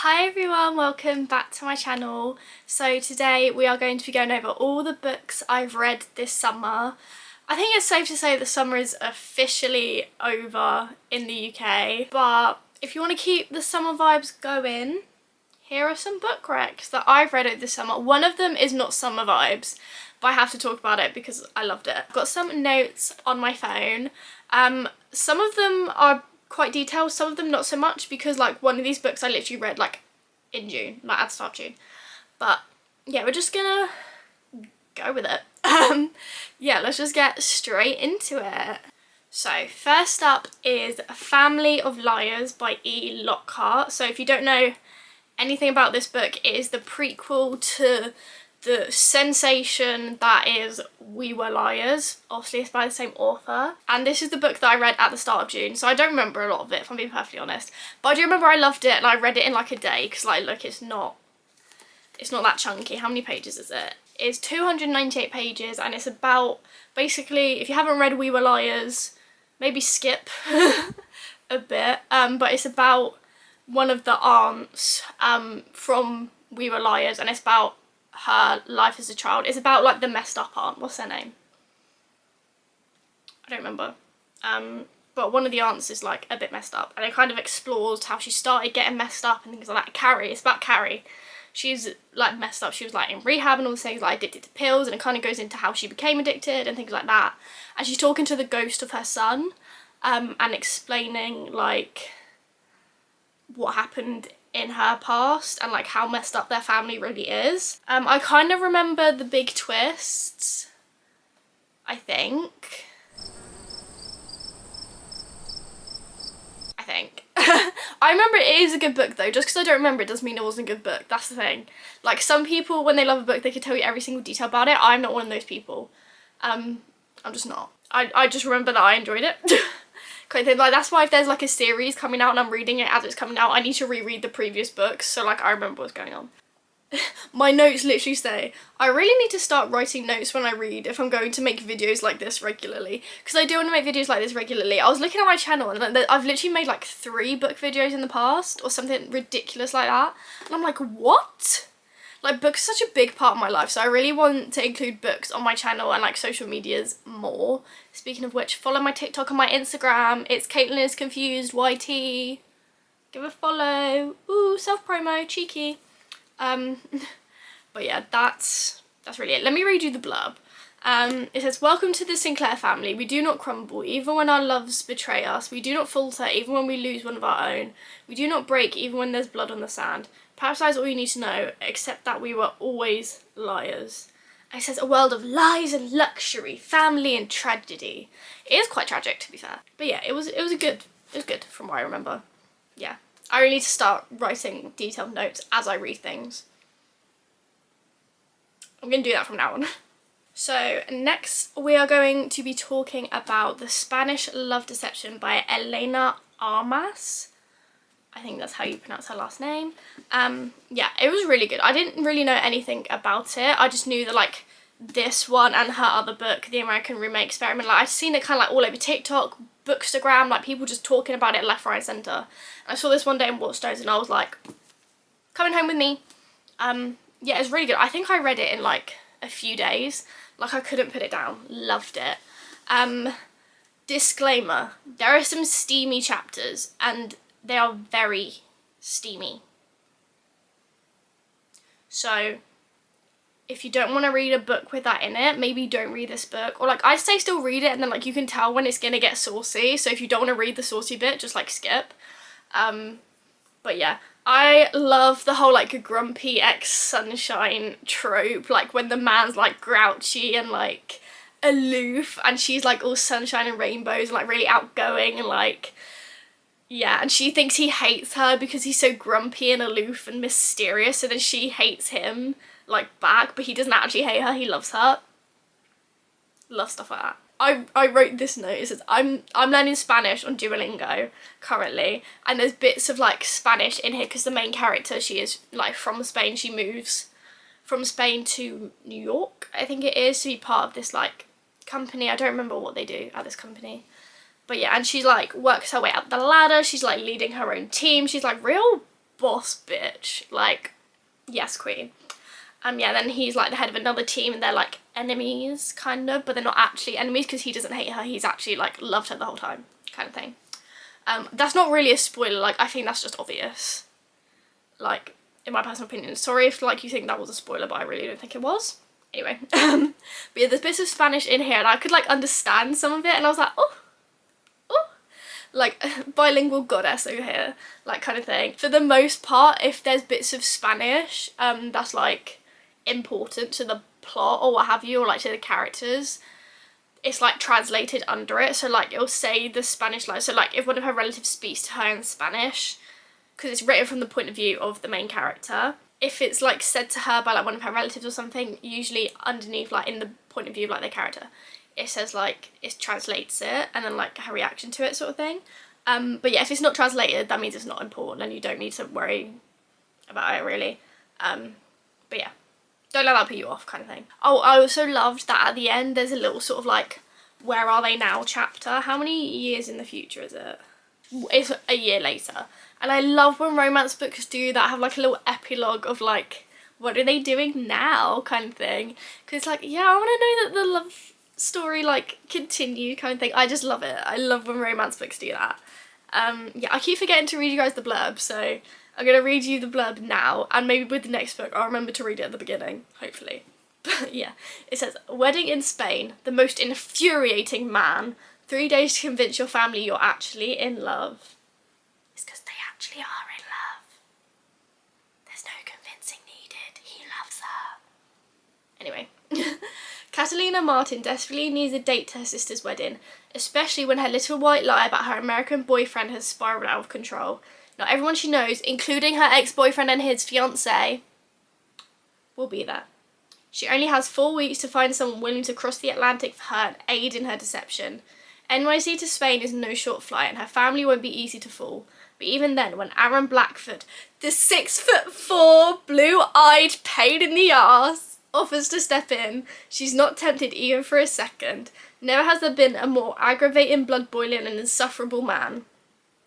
Hi everyone, welcome back to my channel. So today we are going to be going over all the books I've read this summer. I think it's safe to say the summer is officially over in the UK, but if you want to keep the summer vibes going, here are some book recs that I've read over this summer. One of them is not summer vibes, but I have to talk about it because I loved it. I've got some notes on my phone. Some of them are quite detailed, some of them not so much, because like one of these books I literally read like in June, like at the start of June. But yeah, we're just gonna go with it. Yeah, let's just get straight into it. So first up is Family of Liars by E. Lockhart. So if you don't know anything about this book, it is the prequel to the sensation that is We Were Liars. Obviously it's by the same author, and this is the book that I read at the start of June, so I don't remember a lot of it if I'm being perfectly honest, but I do remember I loved it and I read it in like a day, because like look, it's not that chunky. How many pages is it? It's 298 pages, and it's about, basically, if you haven't read We Were Liars, maybe skip a bit, but it's about one of the aunts from We Were Liars, and it's about her life as a child. It's about like the messed up aunt. What's her name? I don't remember. But one of the aunts is like a bit messed up, and it kind of explores how she started getting messed up and things like that. Carrie, it's about Carrie. She's like messed up. She was like in rehab and all these things, like addicted to pills, and it kind of goes into how she became addicted and things like that. And she's talking to the ghost of her son, and explaining like what happened in her past and like how messed up their family really is. I kind of remember the big twists, I think. I remember it is a good book though. Just because I don't remember it doesn't mean it wasn't a good book. That's the thing. Like some people, when they love a book, they can tell you every single detail about it. I'm not one of those people. I'm just not. I just remember that I enjoyed it. Kind of thing. Like that's why if there's like a series coming out and I'm reading it as it's coming out, I need to reread the previous books so like I remember what's going on. My notes literally say, I really need to start writing notes when I read if I'm going to make videos like this regularly, because I do want to make videos like this regularly. I was looking at my channel and I've literally made like 3 book videos in the past or something ridiculous like that, and I'm like, what? Like books are such a big part of my life, so I really want to include books on my channel and like social medias more. Speaking of which, follow my TikTok and my Instagram. It's Caitlin is Confused YT. Give a follow. Ooh, self-promo, cheeky. But yeah, that's really it. Let me read you the blurb. It says, welcome to the Sinclair family. We do not crumble, even when our loves betray us. We do not falter, even when we lose one of our own. We do not break, even when there's blood on the sand. Perhaps that is all you need to know, except that we were always liars. It says, a world of lies and luxury, family and tragedy. It is quite tragic, to be fair. But yeah, it was good from what I remember. Yeah. I really need to start writing detailed notes as I read things. I'm going to do that from now on. So next we are going to be talking about The Spanish Love Deception by Elena Armas. I think that's how you pronounce her last name. Yeah, it was really good. I didn't really know anything about it. I just knew that like this one and her other book, The American Roommate Experiment, like I've seen it kind of like all over TikTok, Bookstagram, like people just talking about it left, right, centre. And I saw this one day in Waterstones and I was like, coming home with me. Yeah, it's really good. I think I read it in like a few days. Like I couldn't put it down. Loved it. Disclaimer, there are some steamy chapters and they are very steamy. So if you don't want to read a book with that in it, maybe don't read this book. Or like I say still read it, and then like you can tell when it's gonna get saucy. So if you don't want to read the saucy bit, just like skip. But yeah, I love the whole like grumpy ex-sunshine trope, like when the man's like grouchy and like aloof and she's like all sunshine and rainbows and like really outgoing and like, yeah, and she thinks he hates her because he's so grumpy and aloof and mysterious, so then she hates him like back, but he doesn't actually hate her, he loves her. Love stuff like that. I wrote this note. It says, I'm learning Spanish on Duolingo currently, and there's bits of like Spanish in here because the main character, she is like from Spain. She moves from Spain to New York, I think it is, to be part of this like company. I don't remember what they do at this company, but yeah, and she like works her way up the ladder. She's like leading her own team. She's like real boss bitch. Like, yes, queen. Yeah, then he's like the head of another team and they're like enemies, kind of, but they're not actually enemies because he doesn't hate her. He's actually like loved her the whole time, kind of thing. That's not really a spoiler, like I think that's just obvious. Like, in my personal opinion. Sorry if like you think that was a spoiler, but I really don't think it was. Anyway, but yeah, there's bits of Spanish in here and I could like understand some of it and I was like, oh, like bilingual goddess over here, like kind of thing. For the most part, if there's bits of Spanish that's like important to the plot or what have you, or like to the characters, it's like translated under it. So like it'll say the Spanish line. So like if one of her relatives speaks to her in Spanish, because it's written from the point of view of the main character, if it's like said to her by like one of her relatives or something, usually underneath like in the point of view of like their character, it says like it translates it and then like her reaction to it sort of thing. But yeah, if it's not translated, that means it's not important and you don't need to worry about it really. But yeah, don't let that put you off, kind of thing. Oh, I also loved that at the end there's a little sort of like where are they now chapter. How many years in the future is it? It's a year later. And I love when romance books do that, have like a little epilogue of like what are they doing now kind of thing, because it's like, yeah, I want to know that the love story like continued kind of thing. I just love it. I love when romance books do that. Yeah, I keep forgetting to read you guys the blurb, so I'm gonna read you the blurb now, and maybe with the next book I'll remember to read it at the beginning, hopefully. But yeah, it says, wedding in Spain, the most infuriating man, 3 days to convince your family you're actually in love. It's because they actually are in love. There's no convincing needed. He loves her. Anyway. Catalina Martin desperately needs a date to her sister's wedding, especially when her little white lie about her American boyfriend has spiraled out of control. Not everyone she knows, including her ex-boyfriend and his fiancé, will be there. She only has 4 weeks to find someone willing to cross the Atlantic for her and aid in her deception. NYC to Spain is no short flight and her family won't be easy to fool. But even then, when Aaron Blackford, the 6'4", blue-eyed pain in the arse, offers to step in, she's not tempted even for a second. Never has there been a more aggravating, blood-boiling and insufferable man.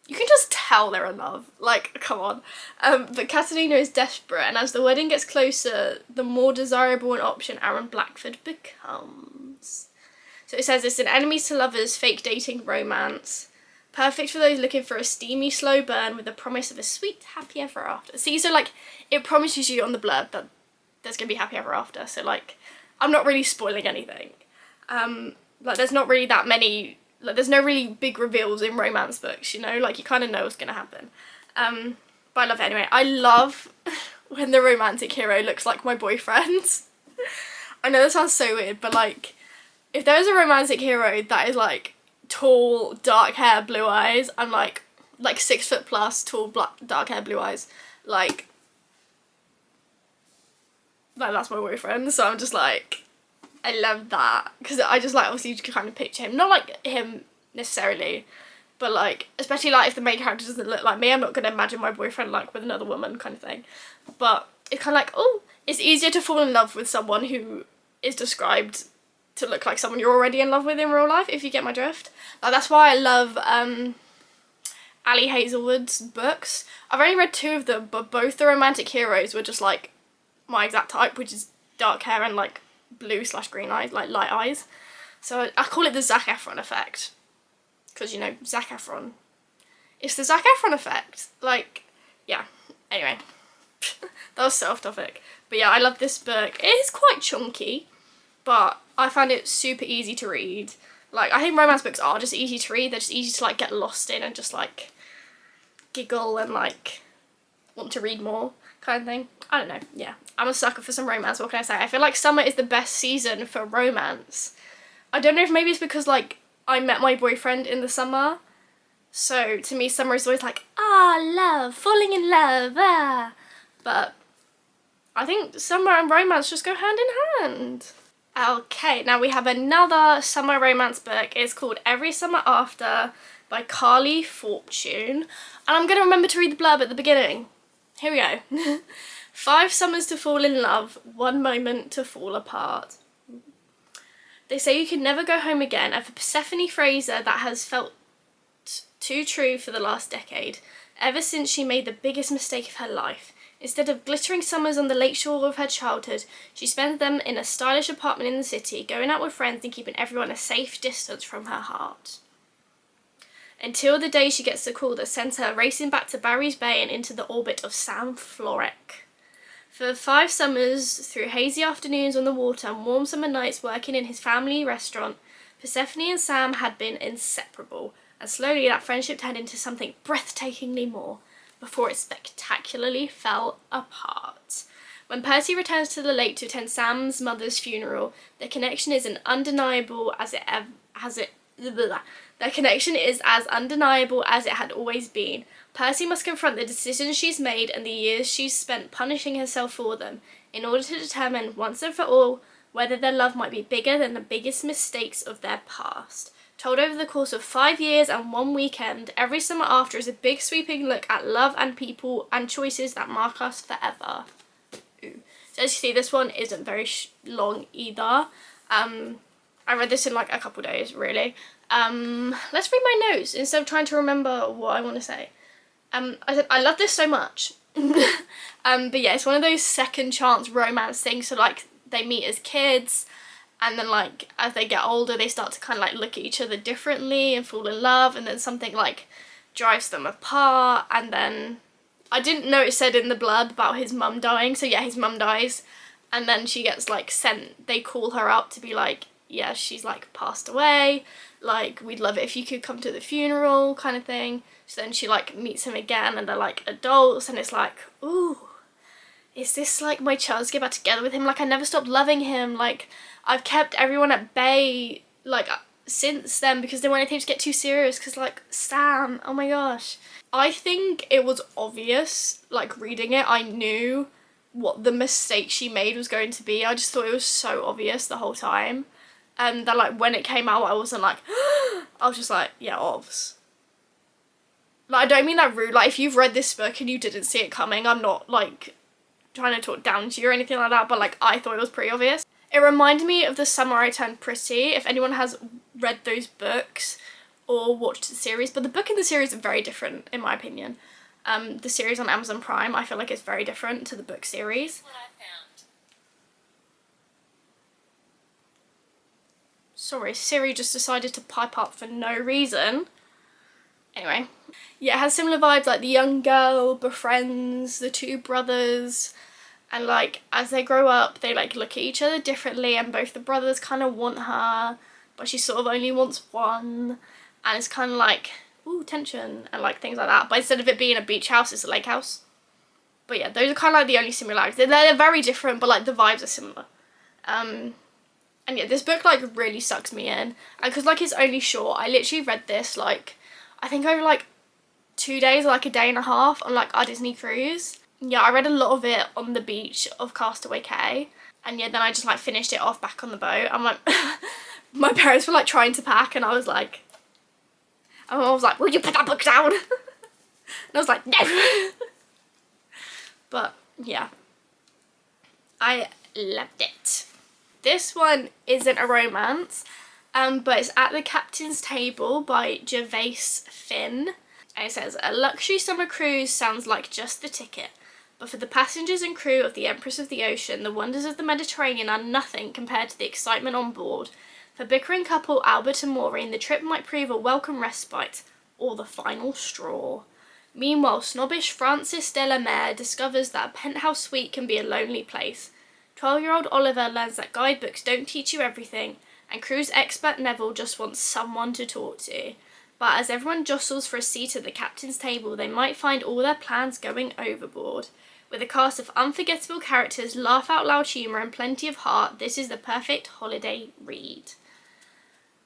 You can just tell they're in love, like, come on. But Catalina is desperate, and as the wedding gets closer, the more desirable an option Aaron Blackford becomes. So it says it's an enemies to lovers, fake dating romance. Perfect for those looking for a steamy, slow burn with the promise of a sweet, happy ever after. See, so like, it promises you on the blurb that there's gonna be happy ever after, so like, I'm not really spoiling anything. Like, there's not really that many, like, there's no really big reveals in romance books, you know, like, you kind of know what's gonna happen. But I love it anyway. I love when the romantic hero looks like my boyfriend. I know that sounds so weird, but like, if there's a romantic hero that is like tall, dark hair, blue eyes, I'm like 6 foot plus, tall, dark hair, blue eyes, like that's my boyfriend. So I'm just like, I love that, because I just like, obviously you can kind of picture him, not like him necessarily, but like, especially like if the main character doesn't look like me, I'm not going to imagine my boyfriend like with another woman kind of thing. But it's kind of like, oh, it's easier to fall in love with someone who is described to look like someone you're already in love with in real life, if you get my drift. Like, that's why I love Ali Hazelwood's books. I've only read 2 of them, but both the romantic heroes were just like my exact type, which is dark hair and like blue/green eyes, like light eyes. So I call it the Zac Efron effect, because, you know, Zac Efron. It's the Zac Efron effect. Like, yeah. Anyway, that was so off topic. But yeah, I love this book. It is quite chunky, but I find it super easy to read. Like, I think romance books are just easy to read. They're just easy to like get lost in and just like giggle and like want to read more kind of thing. I don't know. Yeah, I'm a sucker for some romance. What can I say? I feel like summer is the best season for romance. I don't know if maybe it's because like I met my boyfriend in the summer, so to me summer is always like, love, falling in love, but I think summer and romance just go hand in hand. Okay, now we have another summer romance book. It's called Every Summer After by Carly Fortune, and I'm going to remember to read the blurb at the beginning. Here we go. 5 summers to fall in love, 1 moment to fall apart. They say you can never go home again, and for Persephone Fraser that has felt too true for the last decade. ever since she made the biggest mistake of her life. Instead of glittering summers on the lakeshore of her childhood, she spent them in a stylish apartment in the city, going out with friends and keeping everyone a safe distance from her heart. Until the day she gets the call that sends her racing back to Barry's Bay and into the orbit of Sam Florek. For 5 summers, through hazy afternoons on the water and warm summer nights working in his family restaurant, Persephone and Sam had been inseparable, and slowly that friendship turned into something breathtakingly more, before it spectacularly fell apart. When Percy returns to the lake to attend Sam's mother's funeral, their connection is as undeniable as it had always been. Percy must confront the decisions she's made and the years she's spent punishing herself for them, in order to determine once and for all whether their love might be bigger than the biggest mistakes of their past. Told over the course of 5 years and 1 weekend, every summer after is a big sweeping look at love and people and choices that mark us forever. Ooh. So as you see, this one isn't very long either. I read this in like a couple days, really. Let's read my notes instead of trying to remember what I want to say. I said I love this so much. But yeah, it's one of those second chance romance things. So like they meet as kids, and then like as they get older they start to kind of like look at each other differently and fall in love, and then something like drives them apart. And then I didn't know it said in the blurb about his mum dying, so yeah, his mum dies, and then she gets like sent, they call her up to be like, yeah, she's like passed away, like we'd love it if you could come to the funeral kind of thing. So then she like meets him again and they're like adults, and it's like, ooh, is this like my chance to get back together with him? Like I never stopped loving him, like I've kept everyone at bay like since then because they wanted things to get too serious, because like Sam, oh my gosh. I think it was obvious, like reading it, I knew what the mistake she made was going to be. I just thought it was so obvious the whole time. And that like when it came out I wasn't like I was just like, yeah, obvs. Like I don't mean that rude, like if you've read this book and you didn't see it coming, I'm not like trying to talk down to you or anything like that, but like I thought it was pretty obvious. It reminded me of The Summer I Turned Pretty, if anyone has read those books or watched the series, but the book and the series are very different in my opinion. The series on Amazon Prime, I feel like it's very different to the book series. Sorry, Siri just decided to pipe up for no reason. Anyway, yeah, it has similar vibes, like the young girl befriends the 2 brothers, and like as they grow up they like look at each other differently, and both the brothers kind of want her but she sort of only wants one, and it's kind of like, ooh, tension and like things like that. But instead of it being a beach house, it's a lake house. But yeah, those are kind of like the only similarities. They're very different, but like the vibes are similar. And yeah, this book like really sucks me in, and because like it's only short, I literally read this like I think over like 2 days or like a day and a half on like our Disney cruise. Yeah, I read a lot of it on the beach of Castaway Cay, and yeah, then I just like finished it off back on the boat. I'm like my parents were like trying to pack, and I was like, will you put that book down? And I was like, no. But yeah, I loved it. This one isn't a romance, but it's At the Captain's Table by Gervase Finn. And it says, a luxury summer cruise sounds like just the ticket, but for the passengers and crew of the Empress of the Ocean, the wonders of the Mediterranean are nothing compared to the excitement on board. For bickering couple Albert and Maureen, the trip might prove a welcome respite, or the final straw. Meanwhile, snobbish Francis de la Mare discovers that a penthouse suite can be a lonely place. 12-year-old Oliver learns that guidebooks don't teach you everything, and cruise expert Neville just wants someone to talk to. But as everyone jostles for a seat at the captain's table, they might find all their plans going overboard. With a cast of unforgettable characters, laugh-out-loud humour and plenty of heart, this is the perfect holiday read.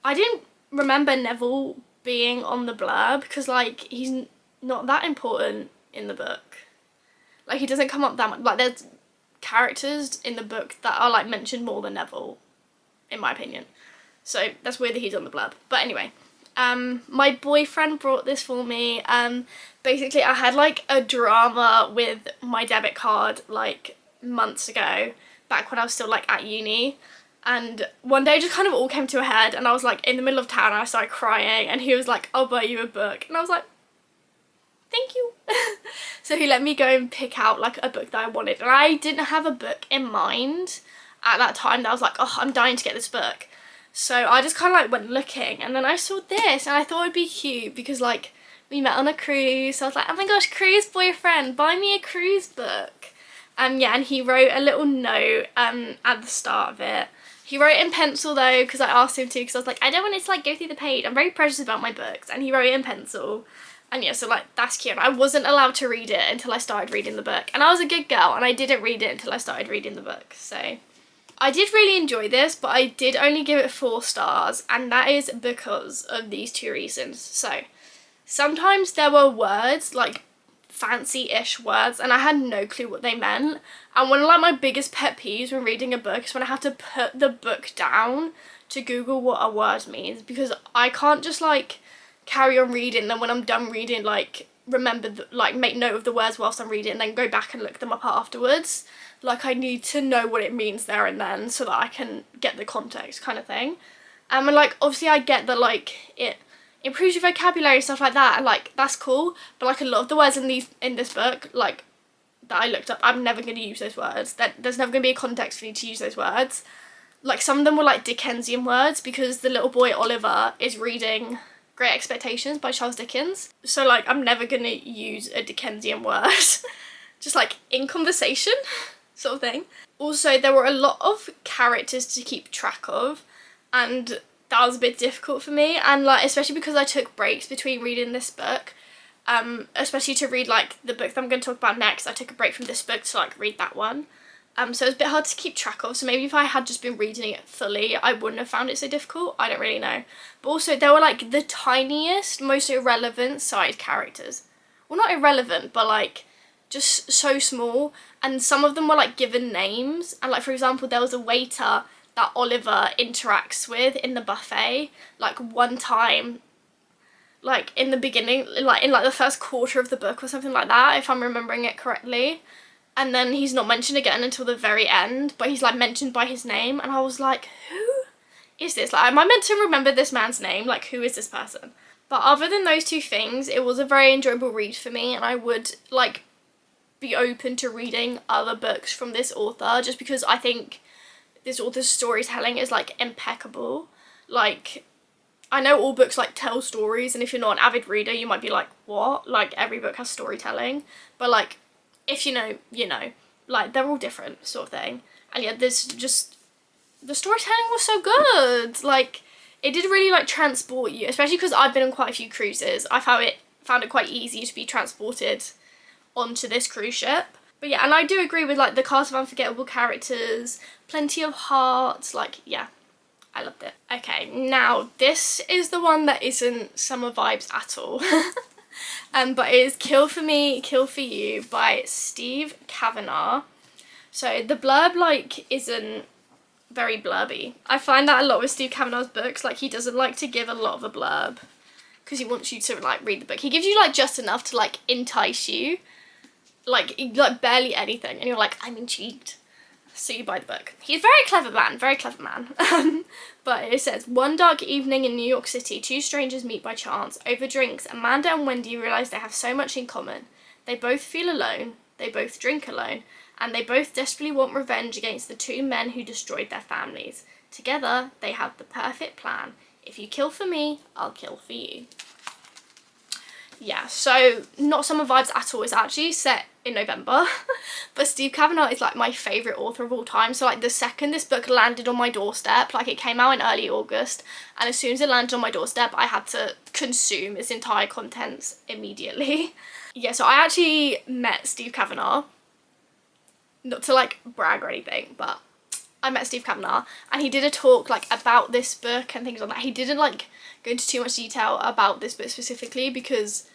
I didn't remember Neville being on the blurb, because like he's not that important in the book. Like he doesn't come up that much. Like there's characters in the book that are like mentioned more than Neville, in my opinion. So that's weird that he's on the blurb. But anyway, my boyfriend brought this for me. Basically I had like a drama with my debit card like months ago, back when I was still like at uni. And one day it just kind of all came to a head, and I was like in the middle of town and I started crying, and he was like, I'll buy you a book. And I was like, thank you. So he let me go and pick out like a book that I wanted, and I didn't have a book in mind at that time that I was like, oh, I'm dying to get this book. So I just kind of like went looking, and then I saw this and I thought it'd be cute because like we met on a cruise, so I was like, oh my gosh, cruise boyfriend, buy me a cruise book. Yeah, and he wrote a little note at the start of it. He wrote it in pencil though, because I asked him to, because I was like, I don't want it to like go through the page. I'm very precious about my books, and he wrote it in pencil. And yeah, so like that's cute. I wasn't allowed to read it until I started reading the book, and I was a good girl, and I didn't read it until I started reading the book. So I did really enjoy this, but I did only give it 4 stars, and that is because of these 2 reasons. So sometimes there were words, like fancy-ish words, and I had no clue what they meant. And one of like my biggest pet peeves when reading a book is when I have to put the book down to Google what a word means, because I can't just like carry on reading, and then when I'm done reading, like remember like make note of the words whilst I'm reading and then go back and look them up afterwards. Like I need to know what it means there and then so that I can get the context, kind of thing. And like obviously I get that like it improves your vocabulary and stuff like that, and like that's cool, but like a lot of the words in this book like that I looked up, I'm never going to use those words. There's never going to be a context for me to use those words. Like some of them were like Dickensian words, because the little boy Oliver is reading Great Expectations by Charles Dickens, so like I'm never going to use a Dickensian word just like in conversation sort of thing. Also, there were a lot of characters to keep track of, and that was a bit difficult for me, and like especially because I took breaks between reading this book, especially to read like the book that I'm going to talk about next. I took a break from this book to like read that one, so it was a bit hard to keep track of. So maybe if I had just been reading it fully, I wouldn't have found it so difficult. I don't really know. But also there were like the tiniest, most irrelevant side characters. Well, not irrelevant, but like just so small, and some of them were like given names, and like for example there was a waiter that Oliver interacts with in the buffet like one time, like in the beginning, like in like the first quarter of the book or something like that, if I'm remembering it correctly, and then he's not mentioned again until the very end, but he's like mentioned by his name, and I was like, who is this? Like, am I meant to remember this man's name? Like, who is this person? But other than those 2 things, it was a very enjoyable read for me, and I would like be open to reading other books from this author, just because I think this author's storytelling is like impeccable. Like I know all books like tell stories, and if you're not an avid reader you might be like, what? Like every book has storytelling, but like if you know, you know, like they're all different sort of thing. And yeah, there's just, the storytelling was so good. Like it did really like transport you, especially because I've been on quite a few cruises. I found it quite easy to be transported onto this cruise ship. But yeah, and I do agree with like the cast of unforgettable characters, plenty of heart, like yeah, I loved it. Okay, now this is the one that isn't summer vibes at all. But it is Kill for Me, Kill for You by Steve Kavanagh. So the blurb like isn't very blurby. I find that a lot with Steve Kavanagh's books, like he doesn't like to give a lot of a blurb because he wants you to like read the book. He gives you like just enough to like entice you, like barely anything, and you're like, I'm intrigued, so you buy the book. He's a very clever man. But it says, one dark evening in New York City, 2 strangers meet by chance. Over drinks, Amanda and Wendy realise they have so much in common. They both feel alone, they both drink alone, and they both desperately want revenge against the 2 men who destroyed their families. Together, they have the perfect plan. If you kill for me, I'll kill for you. Yeah, so not summer vibes at all. It's actually set in November, but Steve Kavanagh is like my favourite author of all time. So like the second this book landed on my doorstep, like it came out in early August, and as soon as it landed on my doorstep I had to consume its entire contents immediately. Yeah, so I actually met Steve Kavanagh, not to like brag or anything, but I met Steve Kavanagh and he did a talk like about this book and things like that. He didn't like go into too much detail about this book specifically because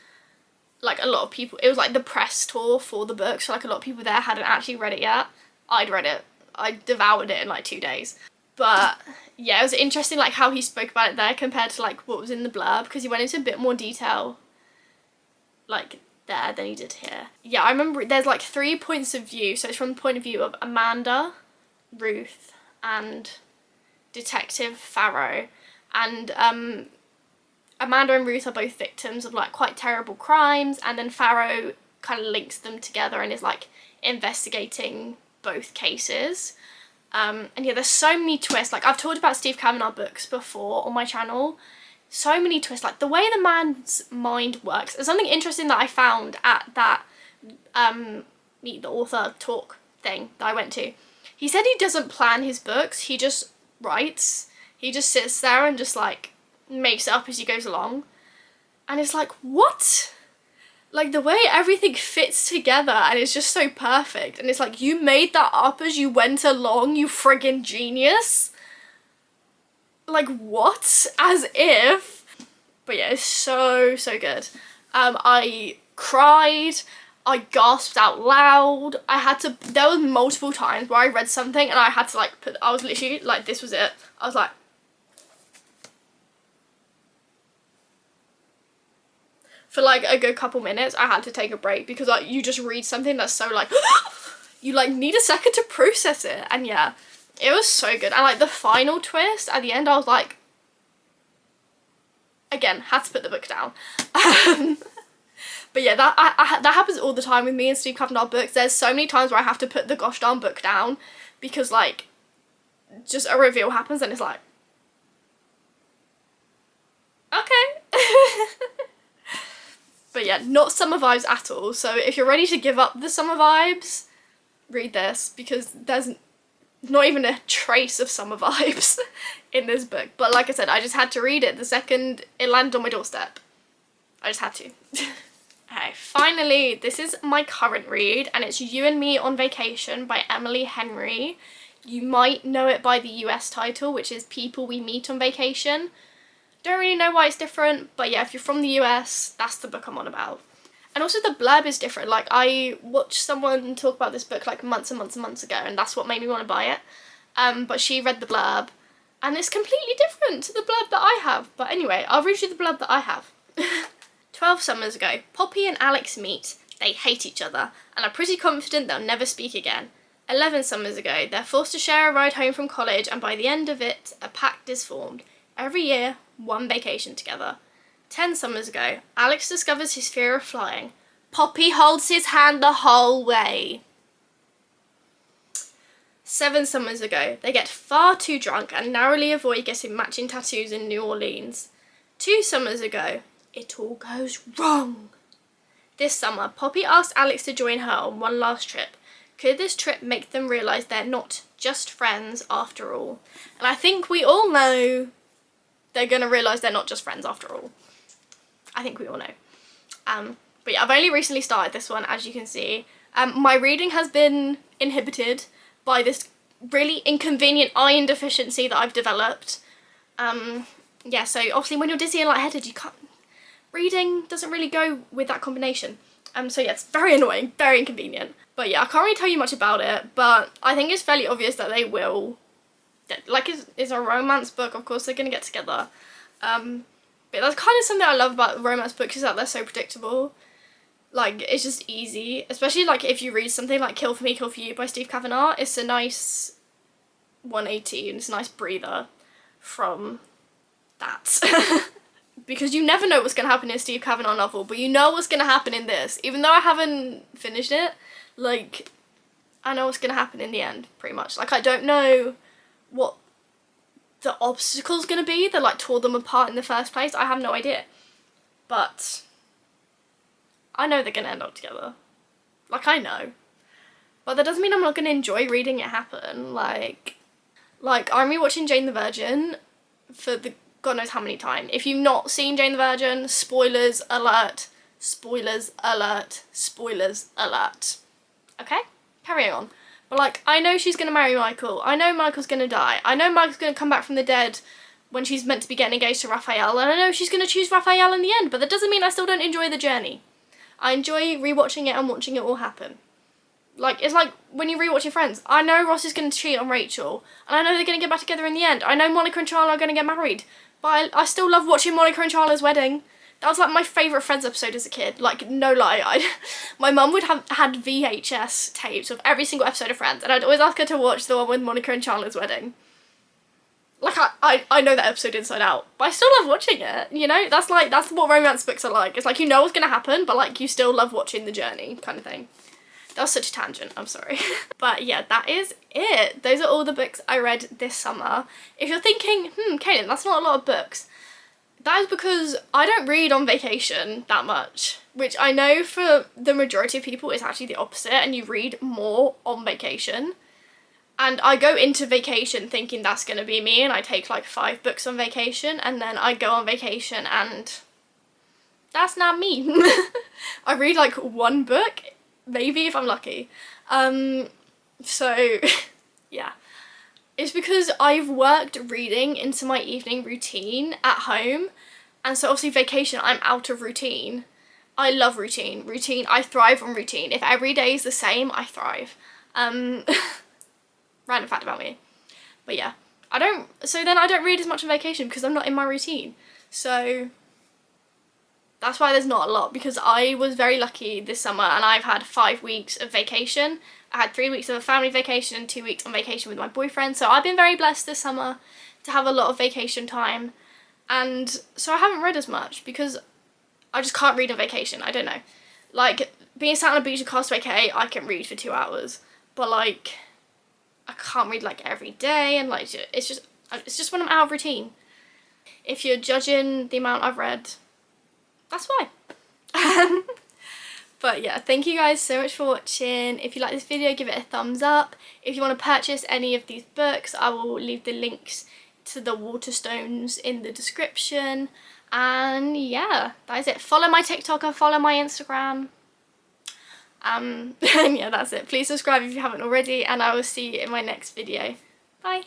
like a lot of people, it was like the press tour for the book, so like a lot of people there hadn't actually read it yet. I'd read it. I devoured it in like 2 days. But yeah, it was interesting like how he spoke about it there compared to like what was in the blurb, because he went into a bit more detail like there than he did here. Yeah, I remember there's like 3 points of view, so it's from the point of view of Amanda, Ruth, and Detective Farrow, and Amanda and Ruth are both victims of like quite terrible crimes, and then Farrow kind of links them together and is like investigating both cases. And yeah, there's so many twists. Like, I've talked about Steve Kavanaugh books before on my channel. So many twists. Like, the way the man's mind works. There's something interesting that I found at that Meet the Author talk thing that I went to. He said he doesn't plan his books. He just writes. He just sits there and just like makes it up as he goes along. And it's like, what? Like, the way everything fits together and it's just so perfect. And it's like, you made that up as you went along, you friggin' genius. Like, what? As if. But yeah, it's so, so good. I cried. I gasped out loud. There was multiple times where I read something and I had to like I was literally like, this was it. I was like. For like a good couple minutes, I had to take a break because like you just read something that's so like, you like need a second to process it. And yeah, it was so good. And like the final twist at the end, I was like, again, had to put the book down. But yeah, that happens all the time with me and Steve Kavanaugh books. There's so many times where I have to put the gosh darn book down because like just a reveal happens and it's like, okay. But yeah, not summer vibes at all. So if you're ready to give up the summer vibes, read this, because there's not even a trace of summer vibes in this book. But like I said, I just had to read it the second it landed on my doorstep. I just had to. Okay, finally, this is my current read, and it's You and Me on Vacation by Emily Henry. You might know it by the US title, which is People We Meet on Vacation. Don't really know why it's different, but yeah, if you're from the US, that's the book I'm on about. And also the blurb is different. Like, I watched someone talk about this book like months and months and months ago, and that's what made me want to buy it. But she read the blurb, and it's completely different to the blurb that I have. But anyway, I'll read you the blurb that I have. 12 summers ago, Poppy and Alex meet. They hate each other, and are pretty confident they'll never speak again. 11 summers ago, they're forced to share a ride home from college, and by the end of it, a pact is formed. Every year, one vacation together. 10 summers ago, Alex discovers his fear of flying. Poppy holds his hand the whole way. 7 summers ago, they get far too drunk and narrowly avoid getting matching tattoos in New Orleans. 2 summers ago, it all goes wrong. This summer, Poppy asks Alex to join her on one last trip. Could this trip make them realise they're not just friends after all? And I think we all know they're going to realise they're not just friends after all. I think we all know. But yeah, I've only recently started this one, as you can see. My reading has been inhibited by this really inconvenient iron deficiency that I've developed. Yeah, so obviously when you're dizzy and lightheaded, you can't... Reading doesn't really go with that combination. So yeah, it's very annoying, very inconvenient. But yeah, I can't really tell you much about it, but I think it's fairly obvious that they will. Like, it's a romance book, of course they're going to get together. But that's kind of something I love about romance books, is that they're so predictable. Like, it's just easy. Especially, like, if you read something like Kill for Me, Kill for You by Steve Kavanaugh, it's a nice 180, and it's a nice breather from that. Because you never know what's going to happen in a Steve Kavanaugh novel, but you know what's going to happen in this. Even though I haven't finished it, like, I know what's going to happen in the end, pretty much. Like, I don't know what the obstacle's going to be that, like, tore them apart in the first place. I have no idea. But I know they're going to end up together. Like, I know. But that doesn't mean I'm not going to enjoy reading it happen. Like, I'm rewatching Jane the Virgin for the God knows how many times. If you've not seen Jane the Virgin, spoilers alert, spoilers alert, spoilers alert. Okay? Carry on. But like, I know she's gonna marry Michael. I know Michael's gonna die. I know Michael's gonna come back from the dead when she's meant to be getting engaged to Raphael, and I know she's gonna choose Raphael in the end, but that doesn't mean I still don't enjoy the journey. I enjoy rewatching it and watching it all happen. Like, it's like when you rewatch your Friends. I know Ross is gonna cheat on Rachel, and I know they're gonna get back together in the end. I know Monica and Charla are gonna get married. But I still love watching Monica and Charla's wedding. That was like my favourite Friends episode as a kid. Like, no lie. My mum would have had VHS tapes of every single episode of Friends, and I'd always ask her to watch the one with Monica and Charla's wedding. Like, I know that episode inside out, but I still love watching it, you know? That's what romance books are like. It's like, you know what's gonna happen, but like, you still love watching the journey kind of thing. That was such a tangent, I'm sorry. But yeah, that is it. Those are all the books I read this summer. If you're thinking, Caitlin, that's not a lot of books, that is because I don't read on vacation that much, which I know for the majority of people is actually the opposite, and you read more on vacation. And I go into vacation thinking that's going to be me, and I take like 5 books on vacation, and then I go on vacation and that's not me. I read like 1 book, maybe if I'm lucky. So yeah. It's because I've worked reading into my evening routine at home, and so obviously vacation, I'm out of routine. I love routine. I thrive on routine. If every day is the same, I thrive. Random fact about me. But yeah, I don't read as much on vacation because I'm not in my routine. So that's why there's not a lot, because I was very lucky this summer and I've had 5 weeks of vacation. I had 3 weeks of a family vacation and 2 weeks on vacation with my boyfriend. So I've been very blessed this summer to have a lot of vacation time. And so I haven't read as much because I just can't read on vacation. I don't know. Like, being sat on a beach in Castaway Cay, I can read for 2 hours. But like, I can't read like every day, and like, it's just when I'm out of routine. If you're judging the amount I've read, that's why. But yeah, thank you guys so much for watching. If you like this video, give it a thumbs up. If you want to purchase any of these books, I will leave the links to the Waterstones in the description. And yeah, that is it. Follow my TikTok and follow my Instagram. And yeah, that's it. Please subscribe if you haven't already, and I will see you in my next video. Bye.